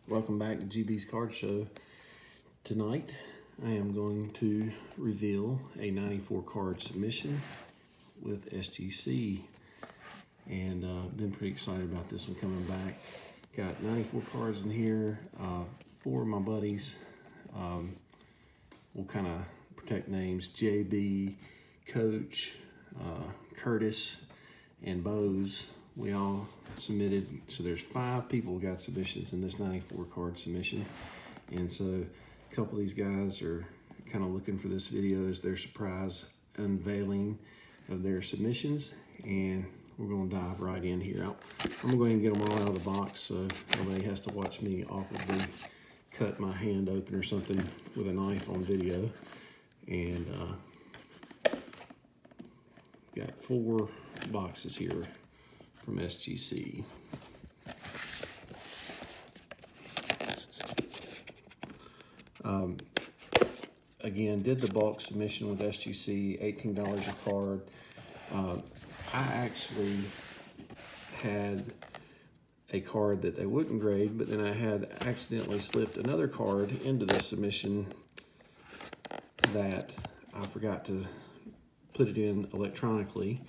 Welcome back to GB's Card Show. Tonight I am going to reveal a 94 card submission with SGC, and been pretty excited about this one coming back. Got 94 cards in here. 4 of my buddies. We'll kind of protect names: JB, Coach, Curtis, and Bose. We all submitted, so there's 5 people who got submissions in this 94 card submission. And so a couple of these guys are kind of looking for this video as their surprise unveiling of their submissions. And we're gonna dive right in here. I'm gonna go ahead and get them all out of the box so nobody has to watch me awkwardly cut my hand open or something with a knife on video. And got 4 boxes here from SGC. Again, did the bulk submission with SGC, $18 a card. I actually had a card that they wouldn't grade, but then I had accidentally slipped another card into the submission that I forgot to put it in electronically.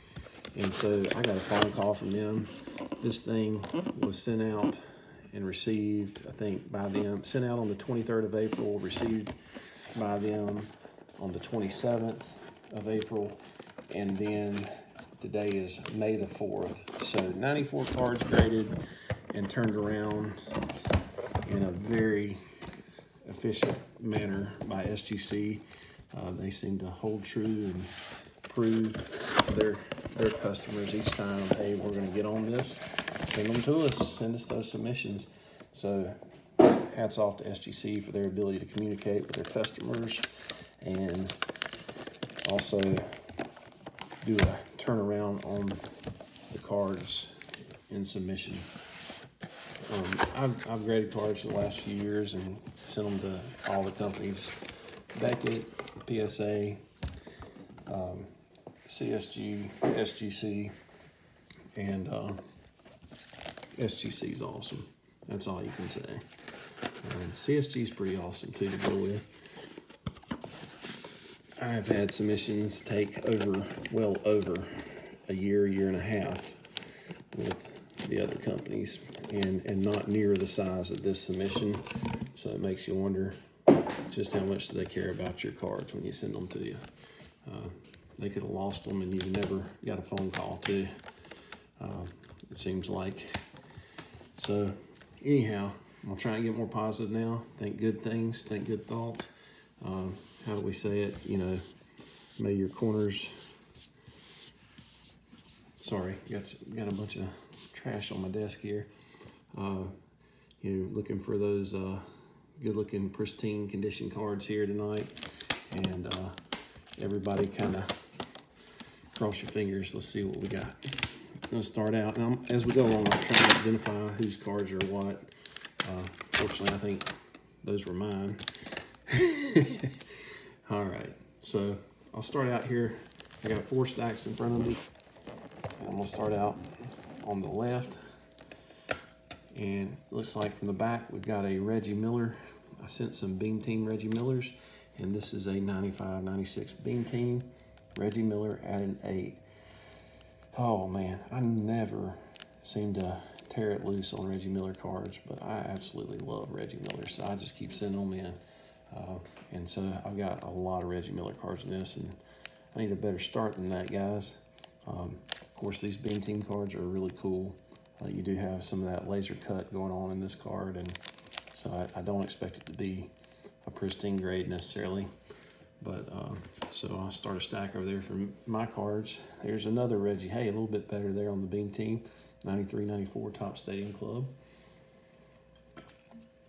And so I got a phone call from them. This thing was sent out and received, I think, by them, sent out on the 23rd of April, received by them on the 27th of April, and then today is May the 4th. So 94 cards graded and turned around in a very efficient manner by SGC. They seem to hold true and prove their customers each time, hey, we're going to get on this, send them to us, send us those submissions. So hats off to SGC for their ability to communicate with their customers and also do a turnaround on the cards in submission. I've graded cards for the last few years and sent them to all the companies: Beckett, PSA, CSG, SGC, and SGC is awesome. That's all you can say. CSG is pretty awesome too to go with. I've had submissions take well over a year and a half with the other companies, and not near the size of this submission. So it makes you wonder just how much do they care about your cards when you send them to you. They could have lost them and you've never got a phone call too, it seems like. So anyhow, I'm gonna try and get more positive now. Think good things, think good thoughts. How do we say it? You know, may your corners, sorry, got a bunch of trash on my desk here. You're looking for those good looking pristine condition cards here tonight, and everybody kind of cross your fingers. Let's see what we got. I'm gonna start out, and as we go along, I'm trying to identify whose cards are what. Fortunately, I think those were mine. All right, so I'll start out here. I got 4 stacks in front of me. I'm gonna start out on the left, and it looks like from the back we've got a Reggie Miller. I sent some Beam Team Reggie Millers, and this is a 95-96 Beam Team Reggie Miller at an 8. Oh man, I never seem to tear it loose on Reggie Miller cards, but I absolutely love Reggie Miller, so I just keep sending them in. And so I've got a lot of Reggie Miller cards in this, and I need a better start than that, guys. Of course, these Beam Team cards are really cool. You do have some of that laser cut going on in this card, and so I don't expect it to be a pristine grade necessarily. But so I'll start a stack over there for my cards. There's another Reggie. Hey, a little bit better there on the Beam Team. 93-94 Top Stadium Club.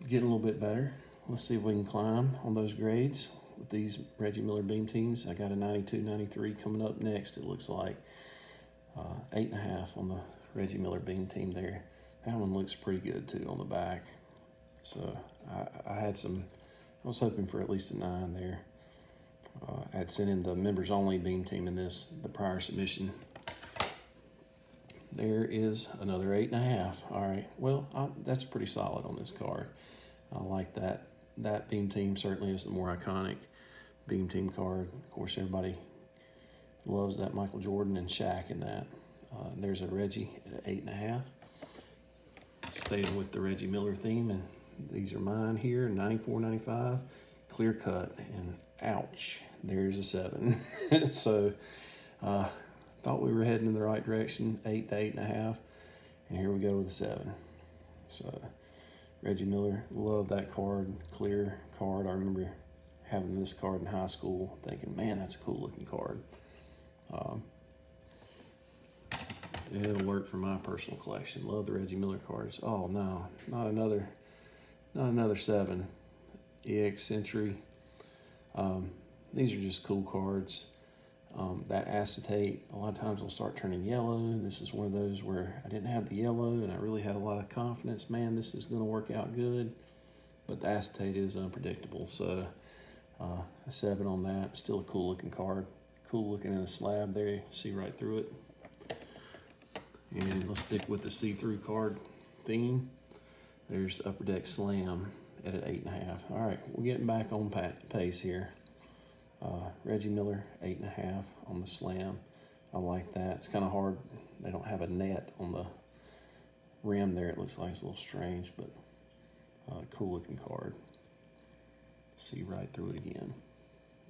Getting a little bit better. Let's see if we can climb on those grades with these Reggie Miller Beam Teams. I got a 92-93 coming up next, it looks like. 8.5 on the Reggie Miller Beam Team there. That one looks pretty good too on the back. So I was hoping for at least a 9 there. I had sent in the members only Beam Team in the prior submission. there is another 8.5. All right, well, that's pretty solid on this card. I like that. That Beam Team certainly is the more iconic Beam Team card. Of course, everybody loves that Michael Jordan and Shaq in that. There's a Reggie at 8.5. Staying with the Reggie Miller theme, and these are mine here, 94, 95, clear cut, and ouch, there's a 7. So, thought we were heading in the right direction, 8 to 8.5, and here we go with a 7. So, Reggie Miller, love that card, clear card. I remember having this card in high school, thinking, man, that's a cool looking card. It'll work for my personal collection. Love the Reggie Miller cards. Oh no, not another 7. EX Century. These are just cool cards. That acetate, a lot of times will start turning yellow. This is one of those where I didn't have the yellow and I really had a lot of confidence. Man, this is going to work out good. But the acetate is unpredictable. So a 7 on that. Still a cool looking card. Cool looking in a slab there. You see right through it. And let's stick with the see-through card theme. There's Upper Deck Slam at an 8.5. All right, we're getting back on pace here. Reggie Miller, 8.5 on the Slam. I like that. It's kind of hard. They don't have a net on the rim there. It looks like it's a little strange, but cool looking card. See right through it again.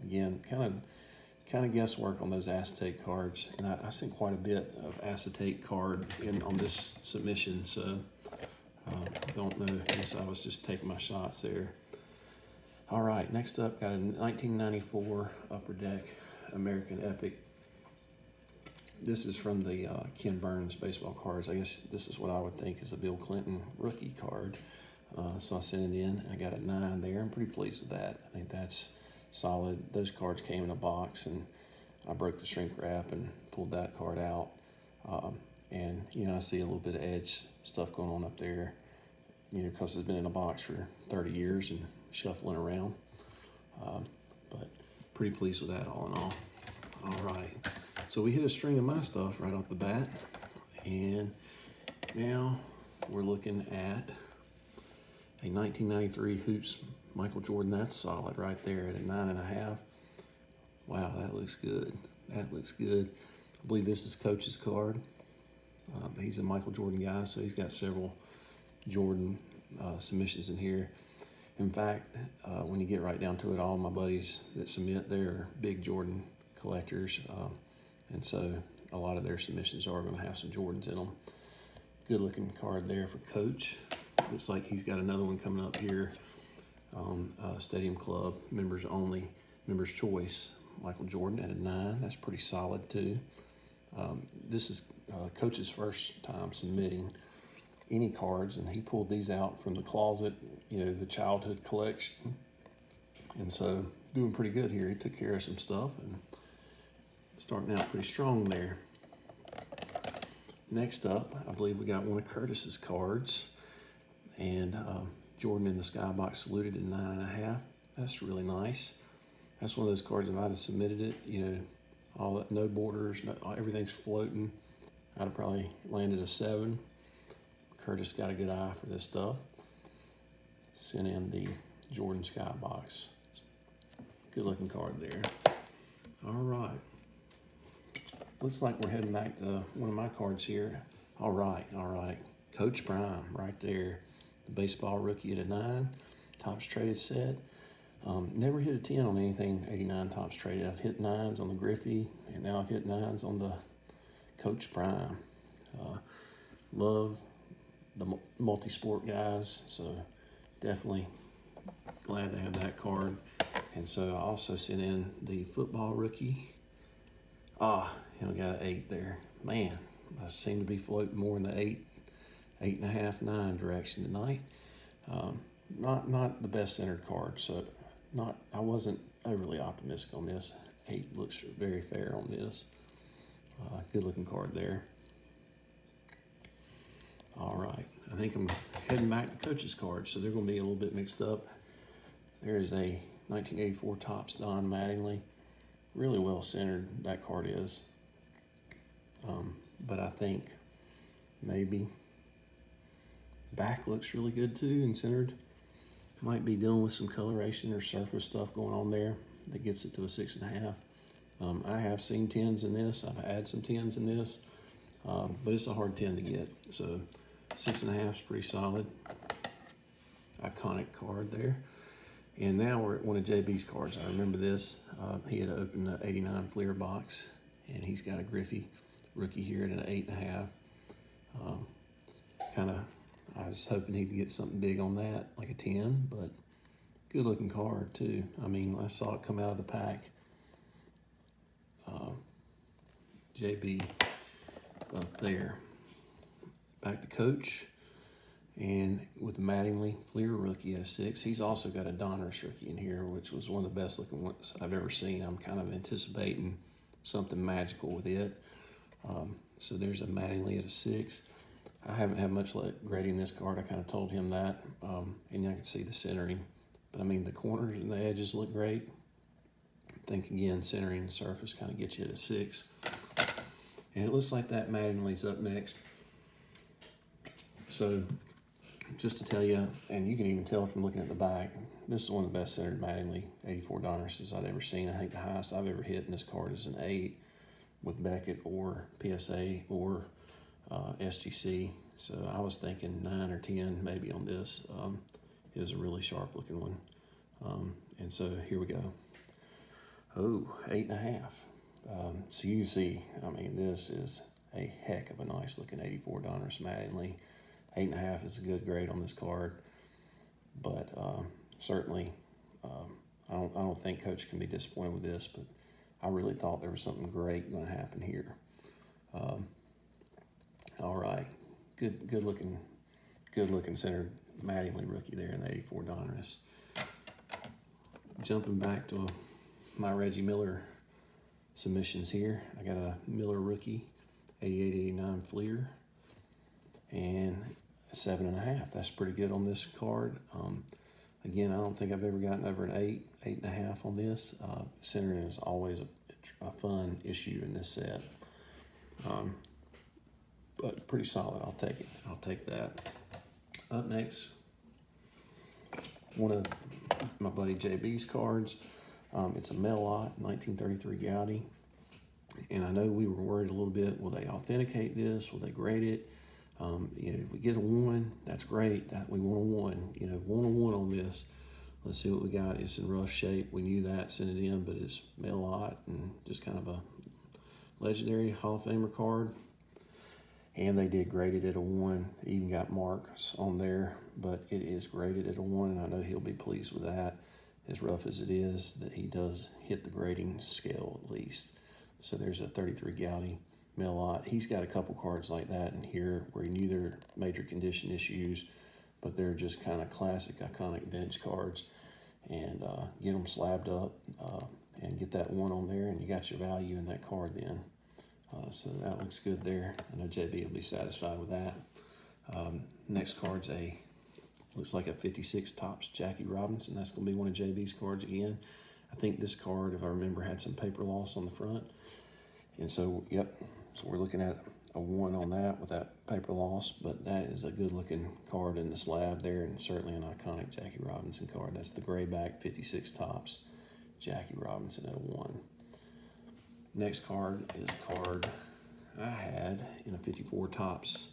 Again, kind of guesswork on those acetate cards, and I seen quite a bit of acetate card on this submission, so don't know. I guess I was just taking my shots there. All right, next up, got a 1994 Upper Deck American Epic. This is from the Ken Burns baseball cards. I guess this is what I would think is a Bill Clinton rookie card. So I sent it in. I got a 9 there. I'm pretty pleased with that. I think that's solid. Those cards came in a box, and I broke the shrink wrap and pulled that card out. And, you know, I see a little bit of edge stuff going on up there, you know, because it's been in a box for 30 years and shuffling around. But pretty pleased with that all in all. All right. So we hit a string of my stuff right off the bat. And now we're looking at a 1993 Hoops Michael Jordan. That's solid right there at a 9.5. Wow, that looks good. That looks good. I believe this is Coach's card. He's a Michael Jordan guy, so he's got several Jordan submissions in here. In fact, when you get right down to it, all my buddies that submit, they're big Jordan collectors. And so a lot of their submissions are going to have some Jordans in them. Good looking card there for Coach. Looks like he's got another one coming up here on Stadium Club, members only, members choice. Michael Jordan at a 9. That's pretty solid too. This is Coach's first time submitting any cards, and he pulled these out from the closet, you know, the childhood collection. And so doing pretty good here. He took care of some stuff and starting out pretty strong there. Next up, I believe we got one of Curtis's cards, and Jordan in the Skybox saluted at 9.5. That's really nice. That's one of those cards, if I'd have submitted it, you know, all that, no borders, everything's floating, I'd have probably landed a 7. Curtis got a good eye for this stuff. Sent in the Jordan Skybox. Good looking card there. All right. Looks like we're heading back to one of my cards here. All right. Coach Prime right there. The baseball rookie at a 9. Tops traded set. Never hit a 10 on anything 89 tops traded. I've hit 9s on the Griffey, and now I've hit 9s on the Coach Prime. Love the multi-sport guys, so definitely glad to have that card. And so I also sent in the football rookie. We got an 8 there. Man, I seem to be floating more in the 8.5, 9 direction tonight. Not the best centered card, so I wasn't overly optimistic on this. 8 looks very fair on this. Good looking card there. All right, I think I'm heading back to Coach's cards, so they're going to be a little bit mixed up. There is a 1984 Topps Don Mattingly. Really well centered, that card is. But I think maybe. Back looks really good too and centered. Might be dealing with some coloration or surface stuff going on there that gets it to a 6.5. I have seen 10s in this. I've had some 10s in this, but it's a hard 10 to get. So 6.5 is pretty solid. Iconic card there. And now we're at one of JB's cards. I remember this. He had opened the 89 Fleer box, and he's got a Griffey rookie here at an 8.5. I was hoping he'd get something big on that, like a 10, but good looking card too. I mean, I saw it come out of the pack. JB up there. Back to Coach, and with the Mattingly Fleer rookie at a 6. He's also got a Donruss rookie in here, which was one of the best looking ones I've ever seen. I'm kind of anticipating something magical with it. So there's a Mattingly at a 6. I haven't had much luck grading this card. I kind of told him that, and I can see the centering. But I mean, the corners and the edges look great. I think again, centering and surface kind of gets you at a 6. And it looks like that Mattingly's up next. So just to tell you, and you can even tell from looking at the back, this is one of the best centered Mattingly 84 Donrusses I've ever seen. I think the highest I've ever hit in this card is an 8 with Beckett or PSA or SGC. So I was thinking 9 or 10 maybe on this. It was a really sharp looking one. And so here we go. Oh, 8.5. So you can see, I mean, this is a heck of a nice looking 84 Donruss Mattingly. 8.5 is a good grade on this card, but certainly I don't think Coach can be disappointed with this, but I really thought there was something great going to happen here. All right, good looking centered Mattingly rookie there in the 84 Donruss. Jumping back to my Reggie Miller submissions here. I got a Miller rookie, 88-89 Fleer, and 7.5. That's pretty good on this card. Again, I don't think I've ever gotten over an 8.5 on this. Centering is always a fun issue in this set. But pretty solid. I'll take it. I'll take that. Up next, one of my buddy JB's cards. It's a mail lot, 1933 Gaudi. And I know we were worried a little bit, will they authenticate this? Will they grade it? If we get a 1, that's great. That we want a 1. 1 on 1 on this. Let's see what we got. It's in rough shape. We knew that, sent it in, but it's mail lot and just kind of a legendary Hall of Famer card. And they did grade it at a 1. Even got marks on there, but it is graded at a 1, and I know he'll be pleased with that. As rough as it is, that he does hit the grading scale at least. So there's a 33 Gaudi mail lot. He's got a couple cards like that in here where he knew there were major condition issues, but they're just kind of classic, iconic vintage cards. And get them slabbed up and get that 1 on there, and you got your value in that card then. So that looks good there. I know JB will be satisfied with that. Next card's looks like a 56 Topps Jackie Robinson. That's going to be one of JB's cards again. I think this card, if I remember, had some paper loss on the front. And so, yep, so we're looking at a 1 on that with that paper loss, but that is a good looking card in the slab there, and certainly an iconic Jackie Robinson card. That's the gray back 56 Topps Jackie Robinson at a 1. Next card is a card I had in a 54 Topps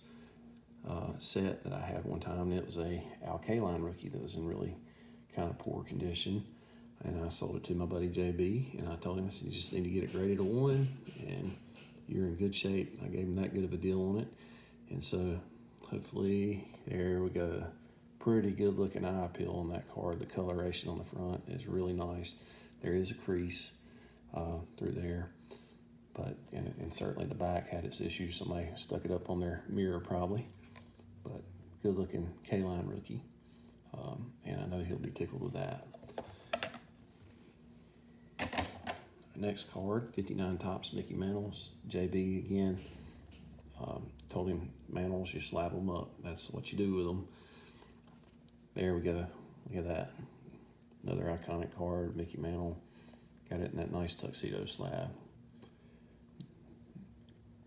set that I had one time, and it was a Al Kaline rookie that was in really kind of poor condition. And I sold it to my buddy JB, and I told him, I said, you just need to get it graded a 1, and you're in good shape. I gave him that good of a deal on it. And so hopefully, there we go. Pretty good looking eye appeal on that card. The coloration on the front is really nice. There is a crease through there, but and certainly the back had its issues. Somebody stuck it up on their mirror probably, but good looking Kaline rookie. And I know he'll be tickled with that. Next card, 59 Topps Mickey Mantles. JB again, told him Mantles, you slab them up. That's what you do with them. There we go. Look at that. Another iconic card, Mickey Mantle. Got it in that nice tuxedo slab.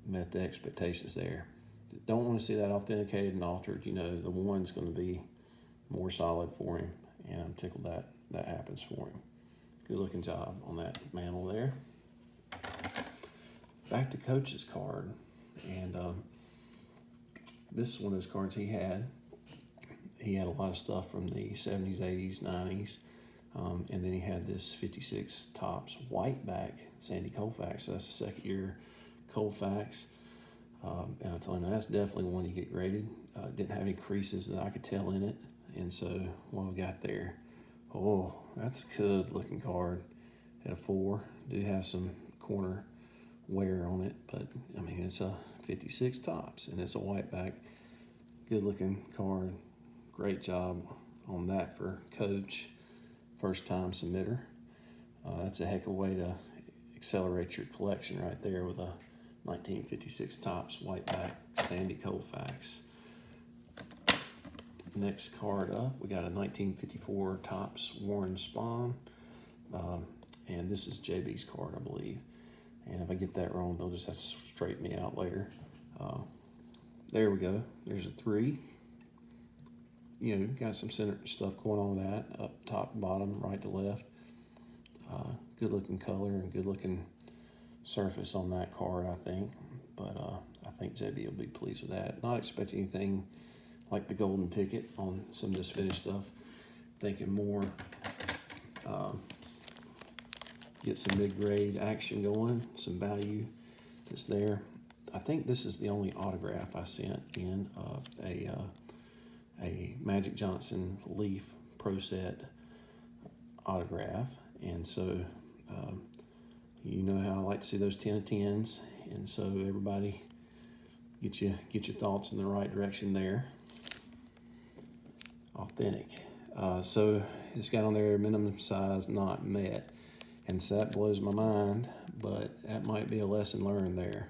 Met the expectations there. don't want to see that authenticated and altered. You know, the one's going to be more solid for him, and I'm tickled that happens for him. Good looking job on that mantle there. Back to Coach's card, and this is one of those cards he had. He had a lot of stuff from the 70s, 80s, 90s, and then he had this 56 Topps white back Sandy Koufax. So that's the second year Koufax. And I told him that's definitely one you get graded. Didn't have any creases that I could tell in it. And so what we got there, oh, that's a good looking card at a 4. Do have some corner wear on it, but I mean, it's a 56 Topps and it's a white back. Good looking card. Great job on that for Coach. First time submitter. That's a heck of a way to accelerate your collection right there with a 1956 Topps white back Sandy Koufax. Next card up, we got a 1954 Topps Warren Spahn, and this is JB's card, I believe. And if I get that wrong, they'll just have to straighten me out later. There we go. There's a 3. You know, got some center stuff going on with that, up top, bottom, right to left. Good looking color and good looking surface on that card, I think. But I think JB will be pleased with that. Not expecting anything like the golden ticket on some of this finished stuff. Thinking more get some mid-grade action going, some value that's there. I think this is the only autograph I sent in of a Magic Johnson Leaf Pro Set autograph. And so you know how I like to see those 10 of 10s, and so everybody get your thoughts in the right direction there. Authentic. So it's got on there minimum size not met, and so that blows my mind, but that might be a lesson learned there.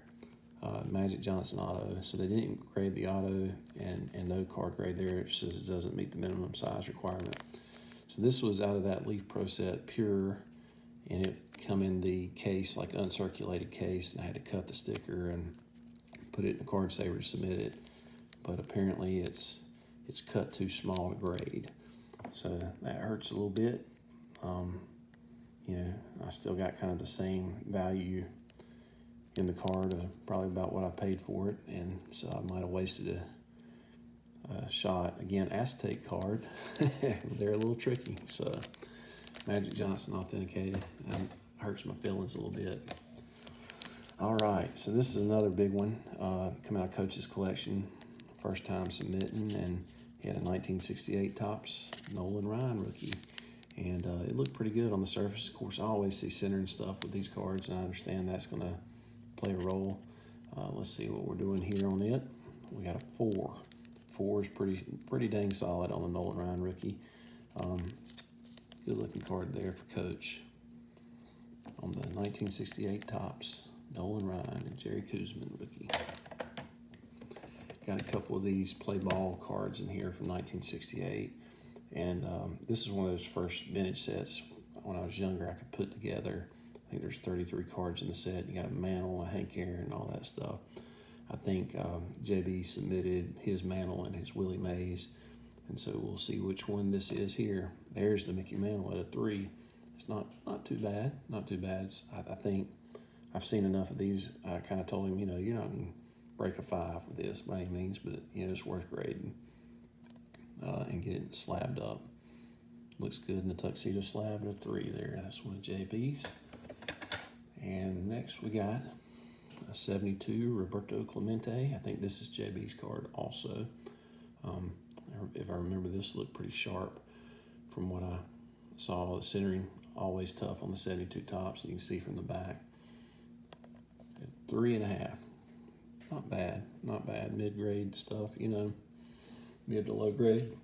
Magic Johnson auto, so they didn't grade the auto, and no card grade there. It says it doesn't meet the minimum size requirement. So this was out of that Leaf Pro Set pure, and it come in the case, like uncirculated case, and I had to cut the sticker and put it in the card saver to submit it. But apparently it's cut too small to grade, so that hurts a little bit. You know, I still got kind of the same value in the card, probably about what I paid for it, and so I might have wasted a shot. Again, Aztec card, they're a little tricky, so Magic Johnson authenticated. Hurts my feelings a little bit. All right, so this is another big one, coming out of Coach's collection, first time submitting, and he had a 1968 Topps Nolan Ryan rookie. And it looked pretty good on the surface. Of course, I always see center and stuff with these cards, and I understand that's going to play a role. Let's see what we're doing here on it. We got a 4. 4 is pretty dang solid on the Nolan Ryan rookie. Good looking card there for Coach on the 1968 Topps Nolan Ryan and Jerry Kuzman rookie. Got a couple of these play ball cards in here from 1968. And this is one of those first vintage sets when I was younger I could put together. I think there's 33 cards in the set. You got a mantle, a Hank Aaron, all that stuff. I think JB submitted his mantle and his Willie Mays. And so we'll see which one this is here. There's the Mickey Mantle at a 3. It's not too bad. Not too bad. I think I've seen enough of these. I kind of told him, you know, you're not going to break a 5 with this by any means, but you know, it's worth grading. And get it slabbed up. Looks good in the tuxedo slab at a 3 there. That's one of JB's. And next we got a 72 Roberto Clemente. I think this is JB's card also. If I remember, this looked pretty sharp from what I saw. The centering always tough on the 72 Topps. You can see from the back. At 3.5. Not bad. Not bad. Mid-grade stuff, you know. Mid to low grade.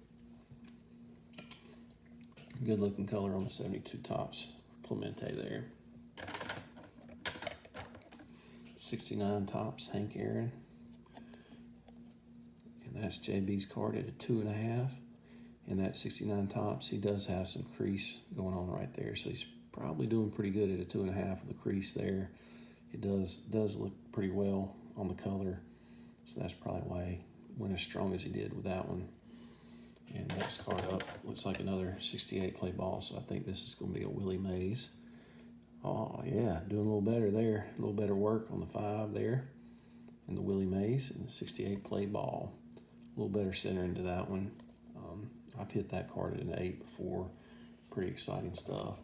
Good looking color on the 72 Topps Clemente there. 69 Topps Hank Aaron. And that's JB's card at a 2.5. And that 69 Topps, he does have some crease going on right there. So he's probably doing pretty good at a 2.5 with the crease there. It does look pretty well on the color. So that's probably why he went as strong as he did with that one. And next card up looks like another 68 play ball. So I think this is going to be a Willie Mays. Oh, yeah, doing a little better there. A little better work on the 5 there. And the Willie Mays and the 68 play ball. A little better center into that one. I've hit that card at an 8 before. Pretty exciting stuff.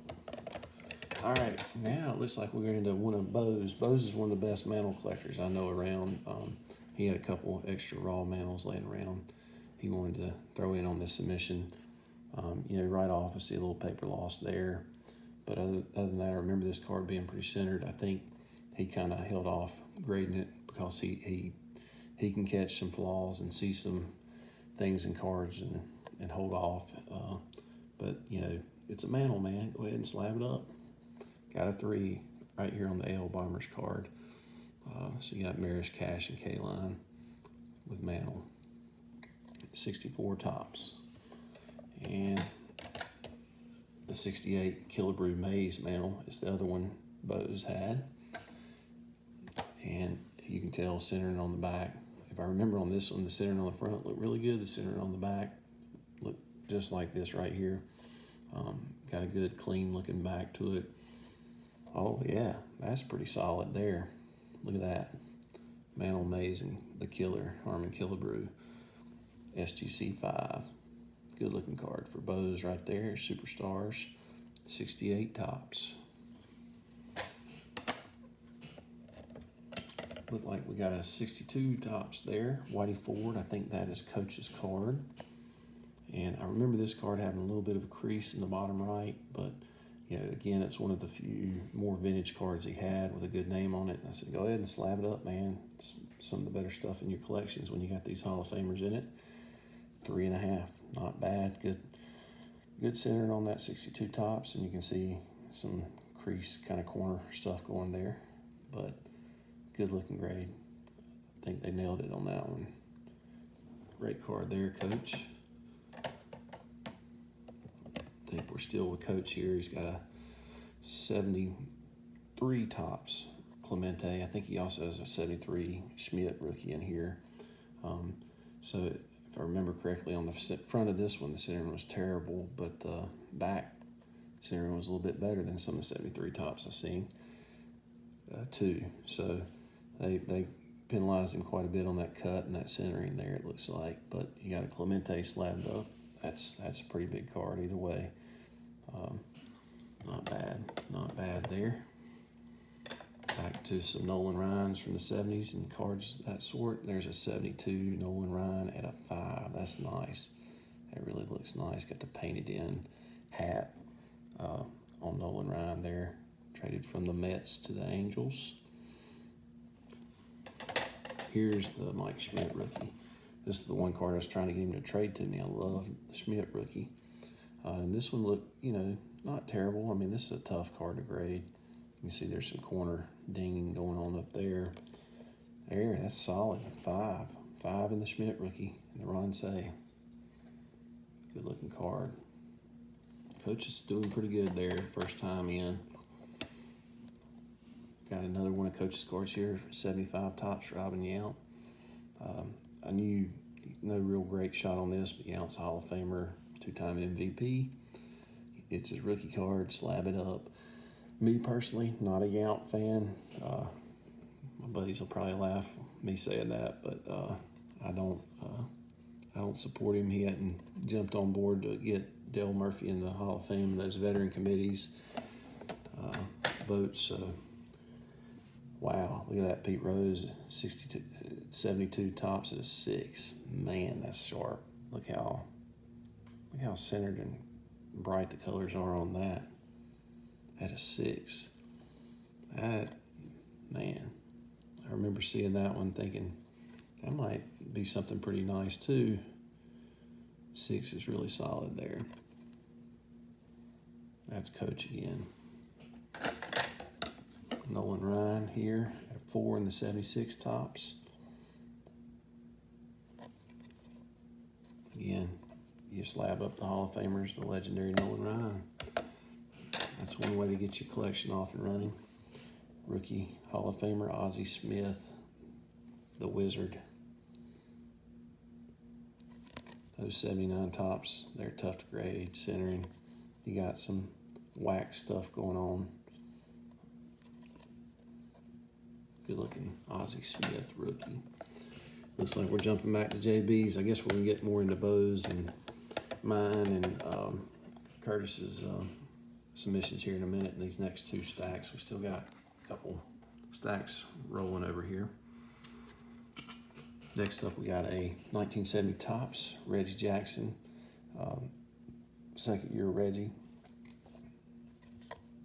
All right, now it looks like we're into one of Bo's. Bo's is one of the best mantle collectors I know around. He had a couple extra raw mantles laying around. He wanted to throw in on this submission. You know, right off, I see a little paper loss there. But other than that, I remember this card being pretty centered. I think he kind of held off grading it because he can catch some flaws and see some things in cards and hold off. But, you know, it's a mantle, man. Go ahead and slab it up. Got a 3 right here on the AL Bombers card. So you got Maris, Cash, and K-Line with mantle. 64 tops. And the 68 Killebrew Mays mantle is the other one Bo's had. And you can tell centering on the back. If I remember on this one, the centering on the front looked really good. The centering on the back looked just like this right here. Got a good, clean looking back to it. Oh, yeah, that's pretty solid there. Look at that. Mantle Amazing, the killer, Harmon Killebrew, SGC 5. Good looking card for Bo's right there. Superstars, 68 tops. Look like we got a 62 tops there. Whitey Ford, I think that is Coach's card. And I remember this card having a little bit of a crease in the bottom right, but you know, again, it's one of the few more vintage cards he had with a good name on it. And I said, go ahead and slab it up, man. It's some of the better stuff in your collections when you got these Hall of Famers in it. 3.5, not bad. Good centering on that 62 tops, and you can see some crease kind of corner stuff going there, but good looking grade. I think they nailed it on that one. Great card there, Coach. I think we're still with Coach here. He's got a 73 tops Clemente. I think he also has a 73 Schmidt rookie in here. So if I remember correctly, on the front of this one, the centering was terrible, but the back centering was a little bit better than some of the 73 tops I've seen too. So they penalized him quite a bit on that cut and that centering there, it looks like. But you got a Clemente slabbed up. That's a pretty big card either way. Not bad there. Back to some Nolan Rhines from the 70s and cards of that sort. There's a 72 Nolan Rhine at a 5. That's nice. That really looks nice. Got the painted in hat on Nolan Rhine there. Traded from the Mets to the Angels. Here's the Mike Schmidt rookie. This is the one card I was trying to get him to trade to me. I love the Schmidt rookie. And this one looked, you know, not terrible. I mean, this is a tough card to grade. You can see there's some corner dinging going on up there. There, that's solid. 5. 5 in the Schmidt rookie, in the Ron Say. Good looking card. Coach is doing pretty good there, first time in. Got another one of Coach's cards here, 75 tops, Robin Yount. I knew no real great shot on this, but Yount's a Hall of Famer, 2-time MVP. It's his rookie card, slab it up. Me personally, not a Yount fan. My buddies will probably laugh me saying that, but I don't support him. He hadn't jumped on board to get Dale Murphy in the Hall of Fame, those veteran committees votes. So, wow, look at that Pete Rose, 72 tops at a 6. Man, that's sharp. Look how centered and bright the colors are on that. At a 6. That, man, I remember seeing that one thinking, that might be something pretty nice too. 6 is really solid there. That's Coach again. Nolan Rhine here at 4 in the 76 tops. Again, you slab up the Hall of Famers, the legendary Nolan Rhine. That's one way to get your collection off and running. Rookie Hall of Famer Ozzie Smith, the Wizard. Those 79 tops, they're tough to grade. Centering, you got some wax stuff going on. Good looking Ozzie Smith rookie. Looks like we're jumping back to JB's. I guess we're gonna get more into Bo's and mine and Curtis's submissions here in a minute in these next two stacks. We still got a couple stacks rolling over here. Next up, we got a 1970 Topps Reggie Jackson, second year Reggie.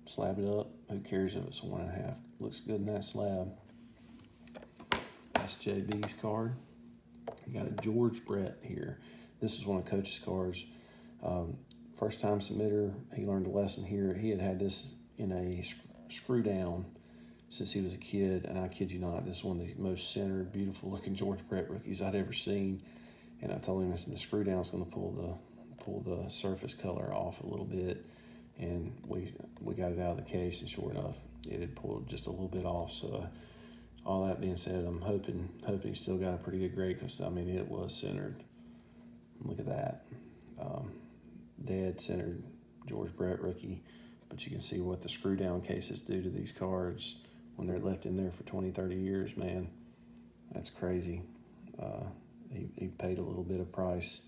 Slab it up. Who cares if it's a 1.5? Looks good in that slab. That's JB's card. We got a George Brett here. This is one of Coach's cards. First time submitter. He learned a lesson here. He had this in a screw down since he was a kid, and I kid you not, this is one of the most centered, beautiful looking George Brett rookies I'd ever seen. And I told him, I said, the screw down is going to pull the surface color off a little bit, and we got it out of the case, and sure enough, it had pulled just a little bit off. So all that being said, I'm hoping he still got a pretty good grade, because I mean it was centered. Look at that, dead centered George Brett rookie. But you can see what the screw down cases do to these cards when they're left in there for 20, 30 years, man. That's crazy. He paid a little bit of price.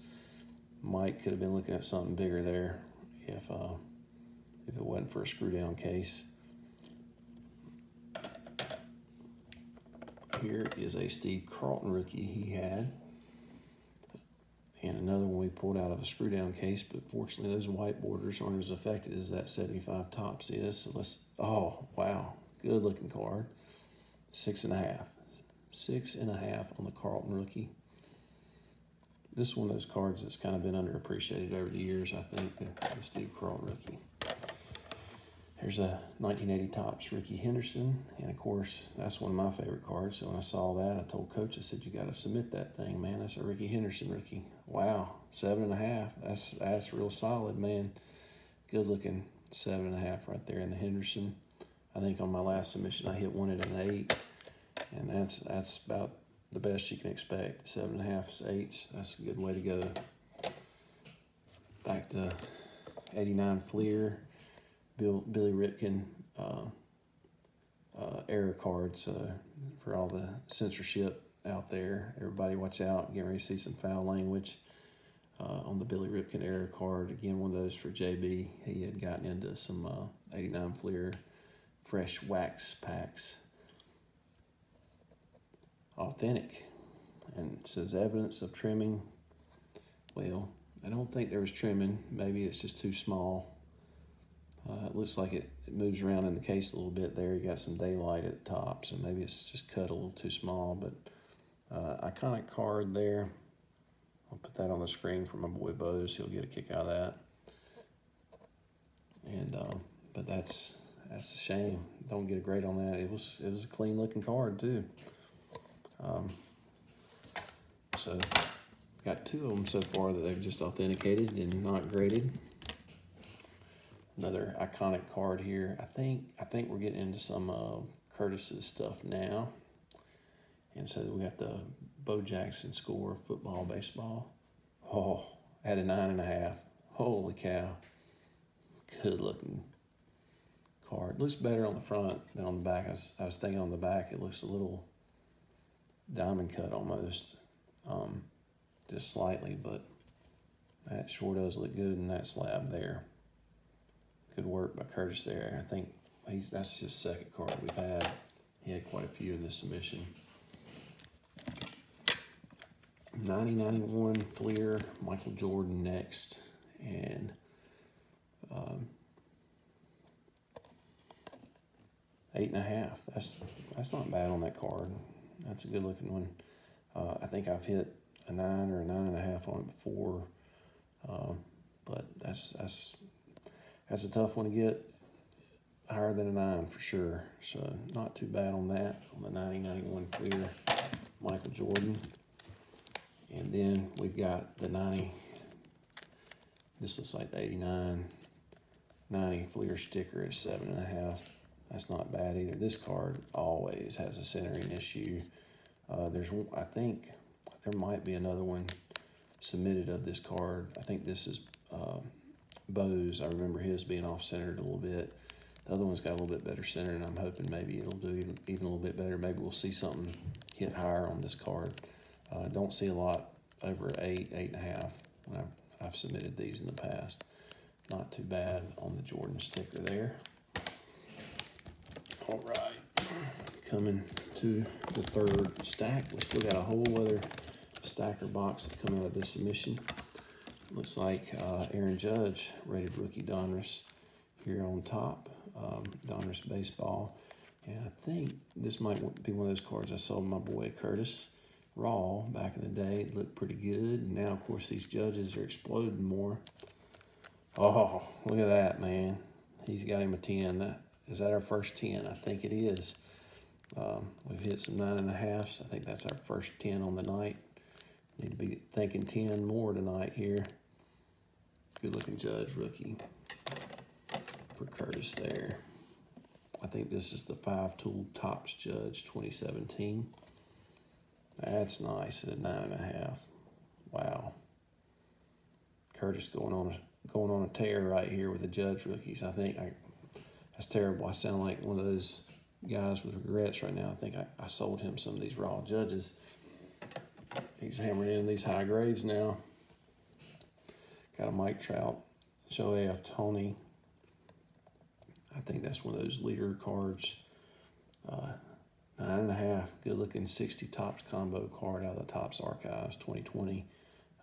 Mike could have been looking at something bigger there if it wasn't for a screw down case. Here is a Steve Carlton rookie he had. And another one we pulled out of a screw down case, but fortunately those white borders aren't as affected as that 75 Topps is. So let's, oh, wow, good looking card. 6.5. 6.5 on the Carlton rookie. This is one of those cards that's kind of been underappreciated over the years, I think, the Steve Carlton rookie. Here's a 1980 Topps Ricky Henderson, and of course, that's one of my favorite cards. So when I saw that, I told Coach, I said, you got to submit that thing, man. That's a Ricky Henderson rookie. Wow, 7.5. That's real solid, man. Good looking 7.5 right there in the Henderson. I think on my last submission, I hit one at an 8, and that's about the best you can expect. 7.5s, 8s. That's a good way to go. Back to 89 Fleer. Billy Ripken error cards for all the censorship out there. Everybody watch out. Getting ready to see some foul language on the Billy Ripken error card. Again, one of those for JB. He had gotten into some 89 Fleer fresh wax packs. Authentic. And it says evidence of trimming. Well, I don't think there was trimming. Maybe it's just too small. It looks like it moves around in the case a little bit there. You got some daylight at the top, so maybe it's just cut a little too small, but iconic card there. I'll put that on the screen for my boy Bose. He'll get a kick out of that. And but that's a shame. Don't get a grade on that. It was a clean looking card too. So got 2 of them so far that they've just authenticated and not graded. Another iconic card here. I think we're getting into some Curtis's stuff now. And so we got the Bo Jackson score, football, baseball. Oh, had a 9.5. Holy cow. Good looking card. Looks better on the front than on the back. I was thinking on the back it looks a little diamond cut almost. Just slightly, but that sure does look good in that slab there. Good work by Curtis there. I think that's his second card we've had. He had quite a few in this submission. 90-91 Fleer, Michael Jordan next. And 8.5. That's not bad on that card. That's a good looking one. I think I've hit a 9 or a 9.5 on it before. But that's a tough one to get higher than a 9 for sure. So not too bad on that, on the 90-91 Fleer Michael Jordan. And then we've got the 90, this looks like the 89-90 Fleer sticker at 7.5. That's not bad either. This card always has a centering issue. There's one, I think there might be another one submitted of this card. I think this is Bo's. I remember his being off-centered a little bit. The other one's got a little bit better center, and I'm hoping maybe it'll do even a little bit better. Maybe we'll see something hit higher on this card. Don't see a lot over 8, 8.5 when I've submitted these in the past. Not too bad on the Jordan sticker there. All right, coming to the third stack. We still got a whole other stacker box that come out of this submission. Looks like Aaron Judge, rated rookie Donruss here on top. Donruss baseball. And I think this might be one of those cards I sold my boy Curtis raw back in the day. It looked pretty good. And now, of course, these Judges are exploding more. Oh, look at that, man. He's got him a 10. Is that our first 10? I think it is. We've hit some 9.5s. I think that's our first 10 on the night. Need to be thinking 10 more tonight here. Good looking Judge rookie for Curtis there. I think this is the 5-tool Topps Judge 2017. That's nice at a 9.5. Wow. Curtis going on a tear right here with the Judge rookies. I think that's terrible. I sound like one of those guys with regrets right now. I think I sold him some of these raw Judges. He's hammering in these high grades now. Got a Mike Trout, Shohei Ohtani. I think that's one of those leader cards. 9.5. Good looking 60 Topps combo card out of the Topps Archives 2020.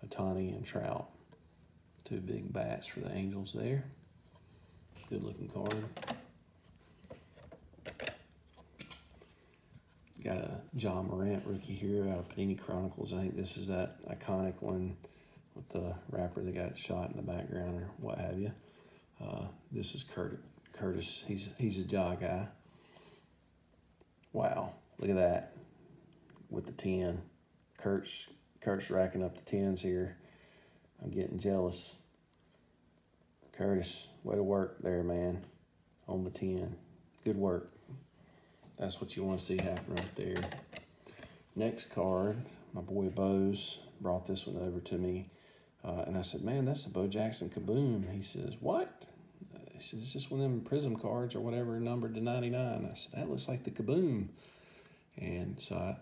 Ohtani and Trout. Two big bats for the Angels there. Good looking card. Got a John Morant rookie here out of Panini Chronicles. I think this is that iconic one with the rapper that got shot in the background or what have you. This is Curtis. He's a jaw guy. Wow, look at that with the 10. Kurt's racking up the 10s here. I'm getting jealous. Curtis, way to work there, man, on the 10. Good work. That's what you want to see happen right there. Next card, my boy Bo's brought this one over to me. And I said, man, that's a Bo Jackson Kaboom. He says, what? He says, it's just one of them Prism cards or whatever numbered to 99. I said, that looks like the Kaboom. And so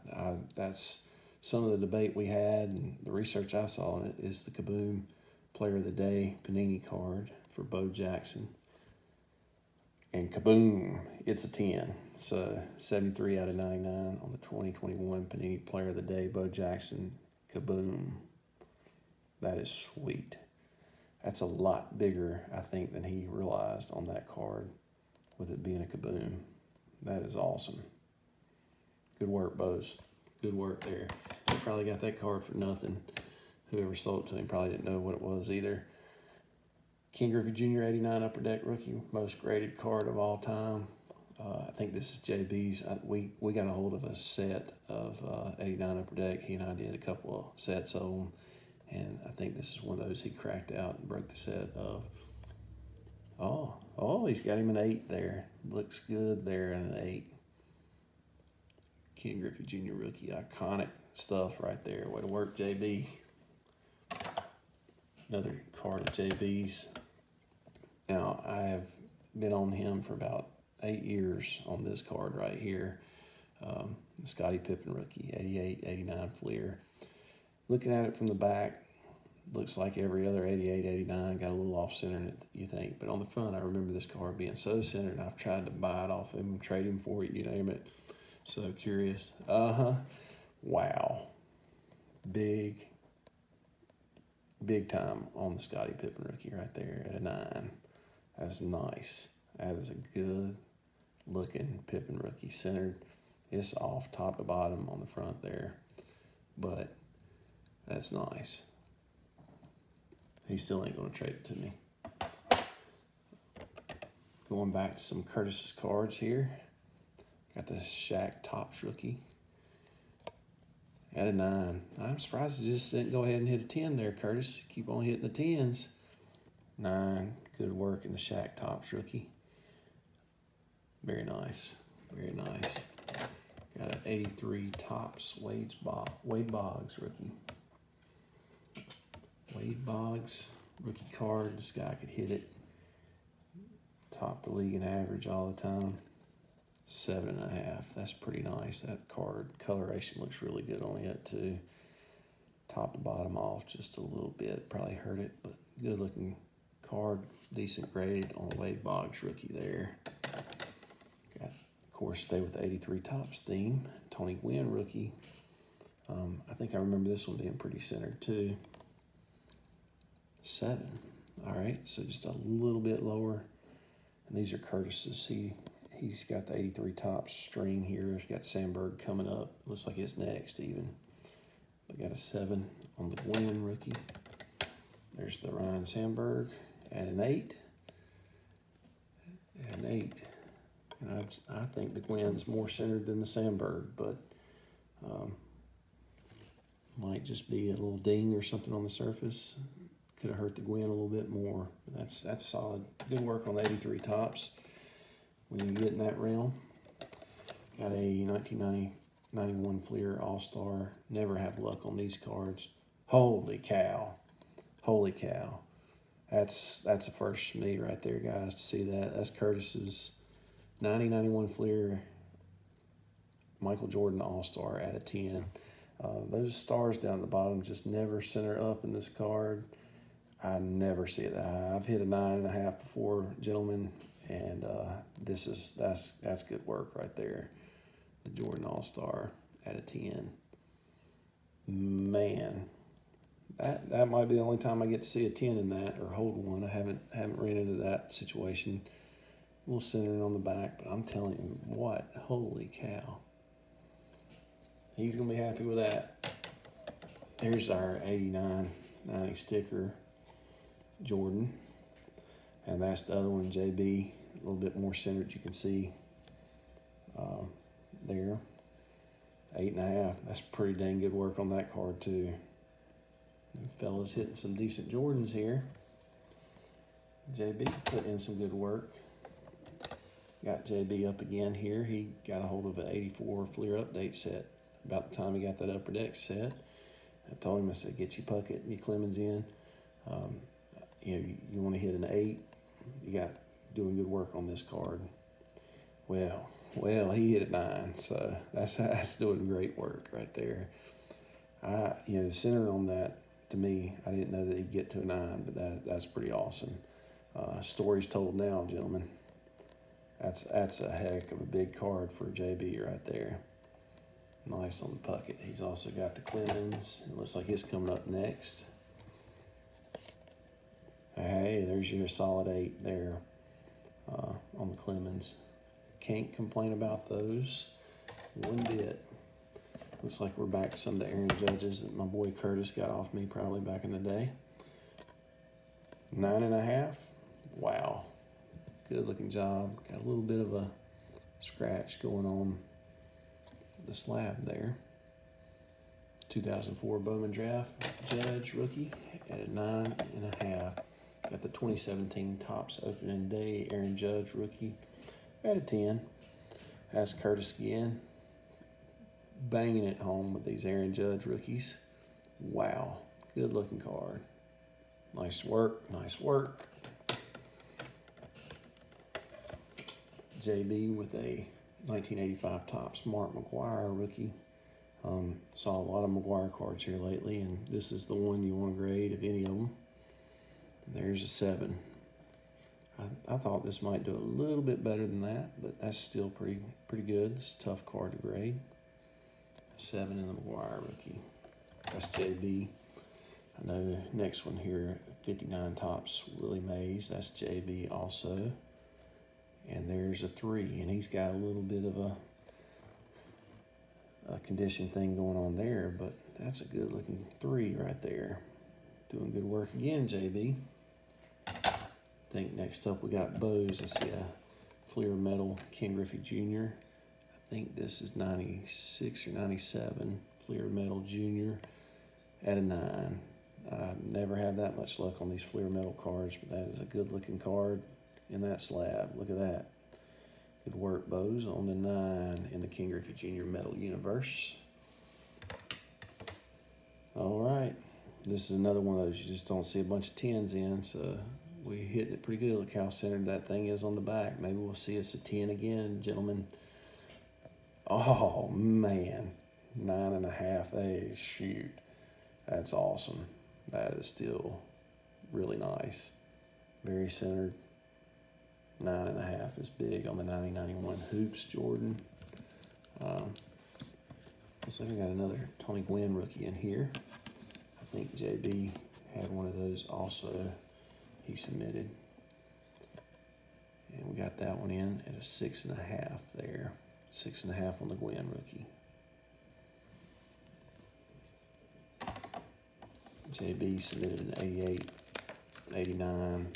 that's some of the debate we had and the research I saw on it is the Kaboom Player of the Day Panini card for Bo Jackson. And kaboom, it's a 10. So 73 out of 99 on the 2021 Panini Player of the Day, Bo Jackson, kaboom. That is sweet. That's a lot bigger, I think, than he realized on that card with it being a kaboom. That is awesome. Good work, Bo's. Good work there. He probably got that card for nothing. Whoever sold it to him probably didn't know what it was either. King Griffey Jr. 89 Upper Deck rookie, most graded card of all time. I think this is JB's. We got a hold of a set of 89 Upper Deck. He and I did a couple of sets of them, and I think this is one of those he cracked out and broke the set of. Oh, he's got him an 8 there. Looks good there in an 8. King Griffey Jr. rookie, iconic stuff right there. Way to work, JB. Another card of JB's. Now, I have been on him for about 8 years on this card right here. The Scottie Pippen rookie, 88, 89 Fleer. Looking at it from the back, looks like every other 88, 89. Got a little off-center in it, you think. But on the front, I remember this card being so centered. I've tried to buy it off him, trade him for it, you name it. So curious. Wow. Big time on the Scottie Pippen rookie right there at a 9. That's nice. That is a good looking Pippen rookie. Centered. It's off top to bottom on the front there. But that's nice. He still ain't going to trade it to me. Going back to some Curtis's cards here. Got the Shaq Topps rookie at a 9. I'm surprised he just didn't go ahead and hit a 10 there, Curtis. Keep on hitting the 10s. 9. Good work in the Shaq Topps rookie. Very nice. Very nice. Got an 83 Topps Wade Boggs rookie. Wade Boggs, rookie card. This guy could hit it. Top the league in average all the time. 7.5. That's pretty nice. That card coloration looks really good on it too. Top to bottom off just a little bit. Probably hurt it, but good looking card. Decent grade on Wade Boggs rookie there. Got, of course, stay with the 83 Tops theme. Tony Gwynn rookie. I think I remember this one being pretty centered too. 7. All right, so just a little bit lower. And these are Curtis's. He's got the 83 Tops string here. He's got Sandberg coming up. Looks like it's next even. But got a 7 on the Gwynn rookie. There's the Ryan Sandberg at an 8. At an 8. And I think the Gwynn's more centered than the Sandberg, but might just be a little ding or something on the surface. Could have hurt the Gwynn a little bit more. But that's solid. Good work on the 83 Tops when you get in that realm. Got a 1991 Fleer All-Star. Never have luck on these cards. Holy cow. Holy cow. That's a first for me right there, guys, to see that. That's Curtis's 91 Fleer Michael Jordan All-Star out of 10. Those stars down at the bottom just never center up in this card. I never see it. I've hit a 9.5 before, gentlemen, and that's good work right there. The Jordan All-Star out of 10. Man, that might be the only time I get to see a 10 in that or hold one. I haven't ran into that situation. A little centering on the back, but I'm telling you what, holy cow. He's going to be happy with that. Here's our 89-90 sticker, Jordan. And that's the other one, JB. A little bit more centered, you can see there. 8.5. That's pretty dang good work on that card, too. Fellas hitting some decent Jordans here. JB put in some good work. Got JB up again here. He got a hold of an 84 Fleer update set. About the time he got that upper deck set, I told him, I said, get your Puckett and your Clemens in. You want to hit an 8. You got doing good work on this card. Well, he hit a 9, so that's doing great work right there. Centered on that, to me, I didn't know that he'd get to a 9, but that's pretty awesome. Stories told now, gentlemen. That's a heck of a big card for JB right there. Nice on the Puckett. He's also got the Clemens. It looks like it's coming up next. Hey, there's your solid 8 there on the Clemens. Can't complain about those one bit. Looks like we're back to some of the Aaron Judges that my boy Curtis got off me probably back in the day. 9.5. Wow. Good looking job. Got a little bit of a scratch going on the slab there. 2004 Bowman Draft Judge rookie at a 9.5. Got the 2017 Tops opening day Aaron Judge rookie at a 10. That's Curtis again. Banging it home with these Aaron Judge rookies. Wow. Good looking card. Nice work. Nice work. JB with a 1985 Topps Mark McGwire rookie. Saw a lot of McGwire cards here lately, and this is the one you want to grade of any of them. There's a 7. I thought this might do a little bit better than that, but that's still pretty good. It's a tough card to grade. 7 in the McGwire rookie. That's JB. I know next one here, 59 Topps Willie Mays. That's JB also. And there's a 3, and he's got a little bit of a condition thing going on there, but that's a good looking 3 right there. Doing good work again, JB. I think next up we got Bose. I see a Fleer Metal Ken Griffey Jr. I think this is 96 or 97 Fleer Metal Jr. at a 9. I never have that much luck on these Fleer Metal cards, but that is a good looking card in that slab. Look at that. Good work, Bose, on the 9 in the Ken Griffey Jr. Metal Universe. All right, This is another one of those you just don't see a bunch of 10s in, so we hitting it pretty good. Look how centered that thing is on the back. Maybe we'll see us a 10 again, gentlemen. Oh, man. 9.5. Hey, shoot. That's awesome. That is still really nice. Very centered. 9.5 is big on the 9091 Hoops Jordan. Looks like we got another Tony Gwynn rookie in here. I think JB had one of those also. He submitted. And we got that one in at a 6.5 there. 6.5 on the Gwynn rookie. JB submitted an 88, 89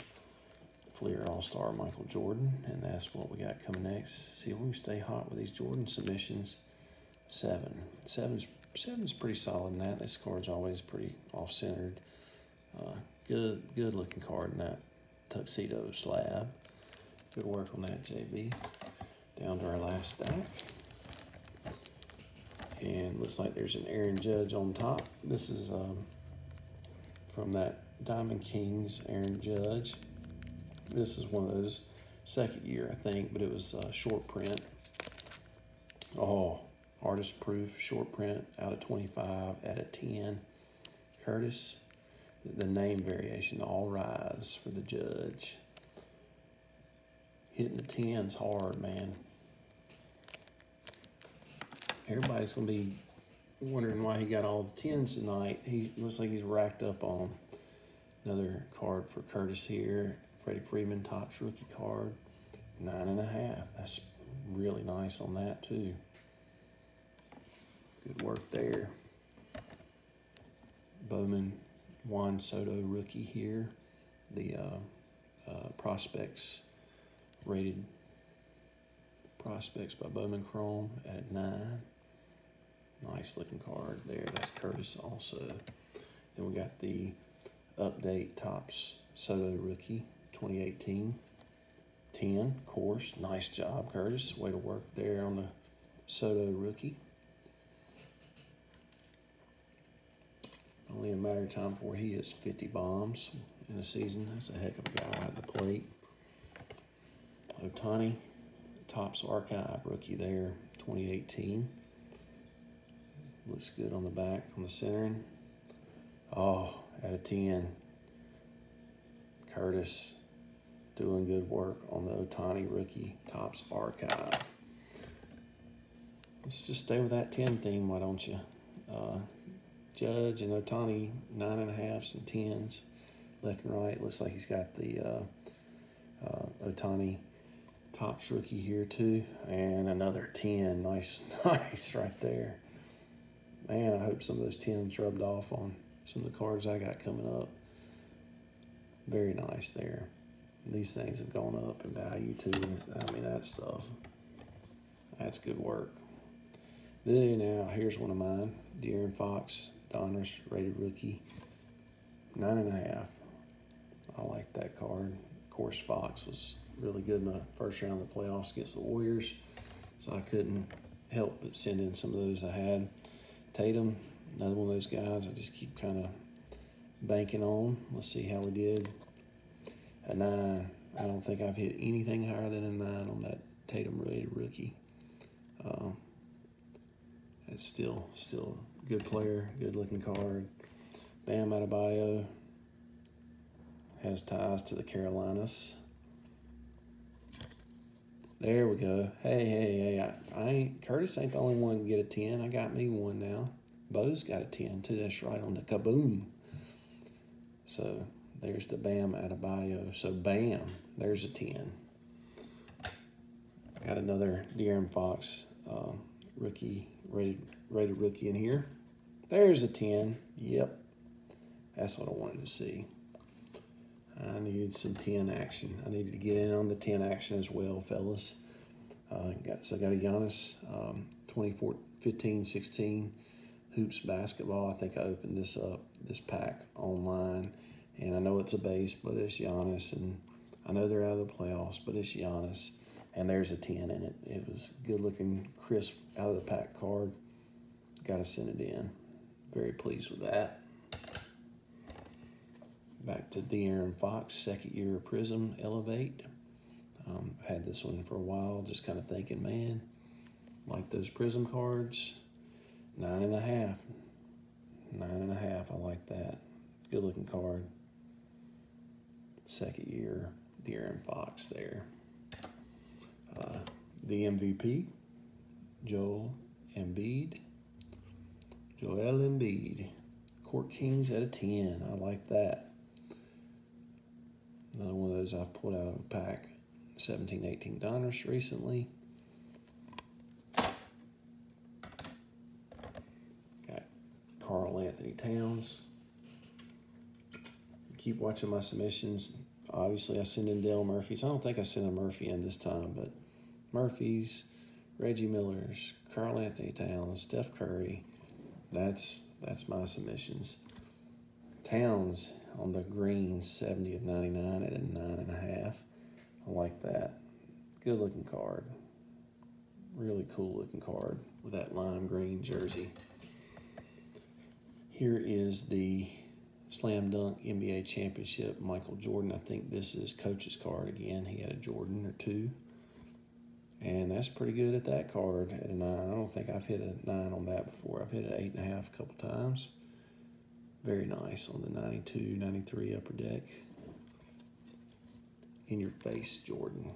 Fleer All-Star Michael Jordan, and that's what we got coming next. See if we can stay hot with these Jordan submissions. 7's pretty solid in that. This card's always pretty off-centered. Good looking card in that tuxedo slab. Good work on that, JB. Down to our last stack. And looks like there's an Aaron Judge on top. This is from that Diamond Kings Aaron Judge. This is one of those second year, I think, but it was short print. Oh, artist proof short print out of 25 at a 10. Curtis, the name variation, All Rise for the Judge. Hitting the 10s hard, man. Everybody's going to be wondering why he got all the 10s tonight. He looks like he's racked up on another card for Curtis here. Freddie Freeman, Topps rookie card. 9.5. That's really nice on that, too. Good work there. Bowman, Juan Soto rookie here. The Prospects rated Prospects by Bowman Chrome at 9. Nice looking card there. That's Curtis also. Then we got the update Topps Soto rookie 2018. 10, of course. Nice job, Curtis. Way to work there on the Soto rookie. Only a matter of time before he hits 50 bombs in a season. That's a heck of a guy at the plate. Ohtani, Topps Archive rookie there, 2018. Looks good on the back, on the centering. Oh, at a 10. Curtis doing good work on the Ohtani rookie Topps Archive. Let's just stay with that 10 theme, why don't you? Judge and Ohtani, 9.5s and 10s, left and right. Looks like he's got the Ohtani Topps rookie here too, and another 10. Nice, nice right there. Man, I hope some of those 10s rubbed off on some of the cards I got coming up. Very nice there. These things have gone up in value too. I mean, that stuff. That's good work. Then now, here's one of mine. De'Aaron Fox, Donruss rated rookie. 9.5. I like that card. Of course, Fox was really good in the first round of the playoffs against the Warriors, so I couldn't help but send in some of those I had. Tatum, another one of those guys I just keep kind of banking on. Let's see how we did. A 9. I don't think I've hit anything higher than a 9 on that Tatum rated rookie. It's still a good player, good looking card. Bam Adebayo has ties to the Carolinas. There we go. Hey, Curtis ain't the only one to get a 10. I got me one now. Bo's got a 10 too. That's right on the kaboom. So there's the Bam Adebayo. So bam, there's a 10. Got another De'Aaron Fox rookie rated rookie in here. There's a 10. Yep, that's what I wanted to see. I needed some 10 action. I needed to get in on the 10 action as well, fellas. So I got a Giannis 2015-16 Hoops basketball. I think I opened this pack online, and I know it's a base, but it's Giannis, and I know they're out of the playoffs, but it's Giannis, and there's a 10 in it. It was good looking, crisp, out of the pack card. Got to send it in. Very pleased with that. Back to De'Aaron Fox, second year Prism Elevate. I've had this one for a while, just kind of thinking, man, like those Prism cards. 9.5. 9.5, I like that. Good looking card. Second year De'Aaron Fox there. The MVP, Joel Embiid. Court Kings at a 10. I like that. Another one of those I've pulled out of a pack. 17, 18 Donruss recently. Got Karl Anthony Towns. Keep watching my submissions. Obviously, I send in Dale Murphy's. I don't think I sent a Murphy in this time, but Murphy's, Reggie Miller's, Karl Anthony Towns, Steph Curry. That's my submissions. Towns on the green, 70 of 99 at a 9.5. I like that. Good looking card. Really cool looking card with that lime green jersey. Here is the Slam Dunk NBA Championship Michael Jordan. I think this is Coach's card again. He had a Jordan or two. And that's pretty good at that card at a 9. I don't think I've hit a 9 on that before. I've hit an 8.5 a couple times. Very nice on the 92, 93 Upper Deck. In your face, Jordan.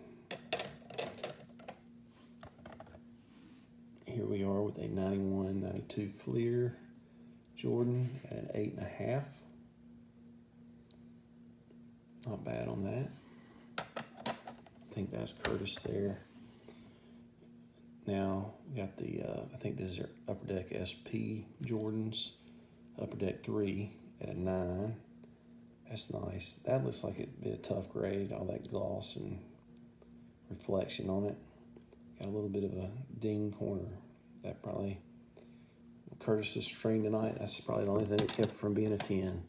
Here we are with a 91, 92 Fleer Jordan at an 8.5. Not bad on that. I think that's Curtis there. Now, we got the, I think these are Upper Deck SP Jordans. Upper Deck 3 at a 9. That's nice. That looks like it'd be a tough grade, all that gloss and reflection on it. Got a little bit of a ding corner. That probably, Curtis's string tonight, that's probably the only thing that kept it from being a 10.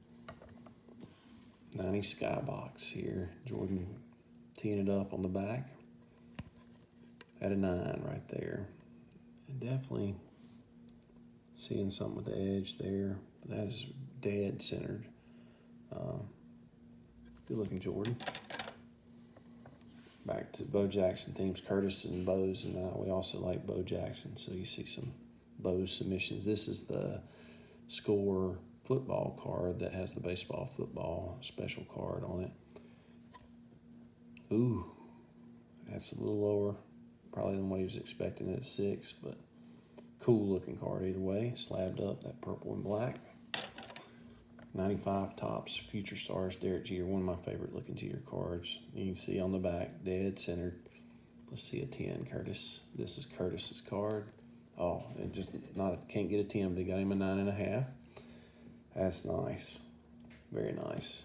90 Skybox here. Jordan teeing it up on the back. At a 9 right there. And definitely seeing something with the edge there. But that is dead centered. Good looking Jordan. Back to Bo Jackson themes. Curtis and Bo's, and we also like Bo Jackson. So you see some Bo submissions. This is the Score football card that has the baseball football special card on it. Ooh, that's a little lower probably than what he was expecting at 6, but cool looking card either way. Slabbed up, that purple and black. 95 Topps Future Stars Derek Jeter, one of my favorite looking Jeter cards. You can see on the back, dead centered. Let's see a 10, Curtis. This is Curtis's card. Oh, it just can't get a 10, but he got him a 9.5. That's nice. Very nice.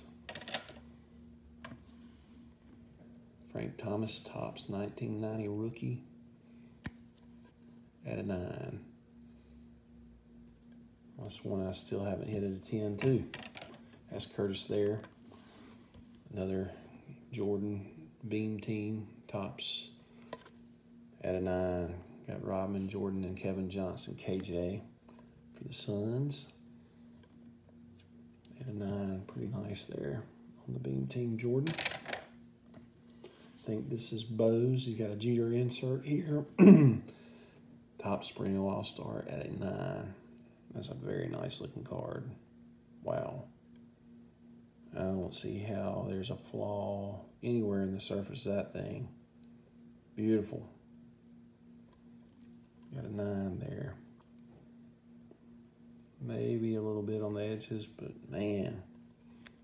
Frank Thomas Topps 1990 rookie at a 9. That's one I still haven't hit at a 10 too. That's Curtis there. Another Jordan Beam Team Topps at a 9. Got Rodman, Jordan, and Kevin Johnson, KJ for the Suns. At a 9, pretty nice there on the Beam Team Jordan. I think this is Bo's. He's got a Jeter insert here. Topps Perennial All-Star at a 9. That's a very nice looking card. Wow. I don't see how there's a flaw anywhere in the surface of that thing. Beautiful. Got a 9 there. Maybe a little bit on the edges, but man,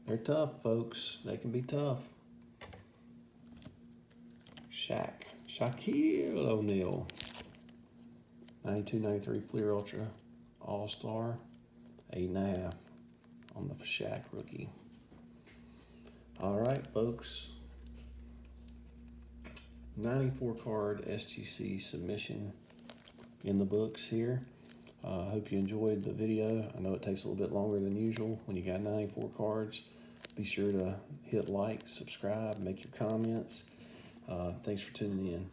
they're tough, folks. They can be tough. Shaquille O'Neal. 92-93 Fleer Ultra All-Star. 8.5 on the Shaq rookie. All right, folks. 94 card SGC submission in the books here. I hope you enjoyed the video. I know it takes a little bit longer than usual when you got 94 cards. Be sure to hit like, subscribe, make your comments. Thanks for tuning in.